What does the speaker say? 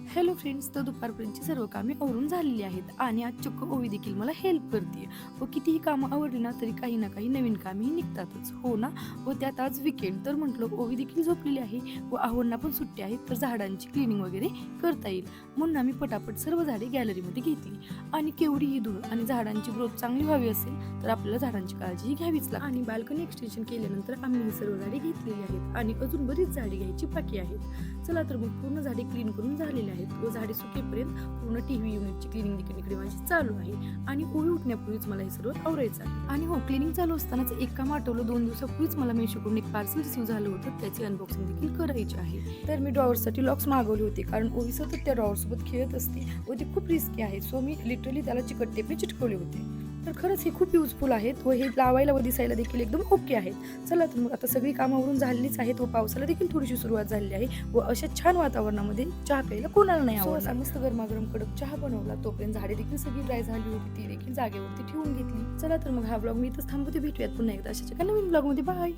Hello friends, तर दुपारपर्यंतची सर्व कामे आवरून झालेली आहेत आणि आज चक्क ओवी देखील मला हेल्प करते. व कितीही कामं आवरली ना तरी काही ना काही नवीन कामेही निघतातच, हो ना. व त्यात आज विकेंड, तर म्हटलं ओवी देखील झोपलेली आहे व आहोंना पण सुट्टी आहे, तर झाडांची क्लिनिंग वगैरे करता येईल म्हणून आम्ही पटापट सर्व झाडे गॅलरीमध्ये घेतली. आणि केवढी ही धूळ आणि झाडांची ग्रोथ चांगली व्हावी असेल तर आपल्याला झाडांची काळजी घ्यावीच लागते. आणि बाल्कनी एक्सटेन्शन केल्यानंतर आम्ही ही सर्व झाडे घेतलेली आहेत आणि अजून बरीच झाडे घ्यायची बाकी आहेत. चला तर मग पूर्ण झाडे क्लीन करून झालेली आहेत व झाडे सुकेपर्यंत पूर्ण टीव्ही युनिटची क्लिनिंग देखील इकडे माझी चालू आहे. आणि ओवी उठण्यापूर्वीच मला हे सर्व आवरायचं आहे. आणि हो, क्लिनिंग चालू असतानाच एक काम आठवलं, 2 दिवसापूर्वीच मला मेशोकडून एक पार्सल रिसीव्ह झालं होतं, त्याची अनबॉक्सिंग देखील करायची आहे. तर मी ड्रॉवरसाठी लॉक्स मागवले होते, कारण ओवी सतत त्या ड्रॉवरसोबत खेळत असते व ते खूप रिस्की आहे. सो मी लिटरली त्याला चिकट टेपने चिटकवले होते. तर खरंच हे खूप युजफुल आहेत व हे लावायला व दिसायला देखील एकदम ओके आहेत. चला तर मग आता सगळी कामावरून झालेलीच आहेत व पावसाला देखील थोडीशी सुरुवात झालेली आहे व अशा छान वातावरणामध्ये चहा प्यायला कोणाला नाही आवडणार. मस्त गरमागरम कडक चहा बनवला, तोपर्यंत झाडे देखील सगळी ड्राय झाली होती, ती देखील जागेवरती ठेवून घेतली. चला तर मग हा ब्लॉग मी इथंच थांबवते. भेटूयात पुन्हा एकदा अशाच एका नवीन ब्लॉगमध्ये. बाय.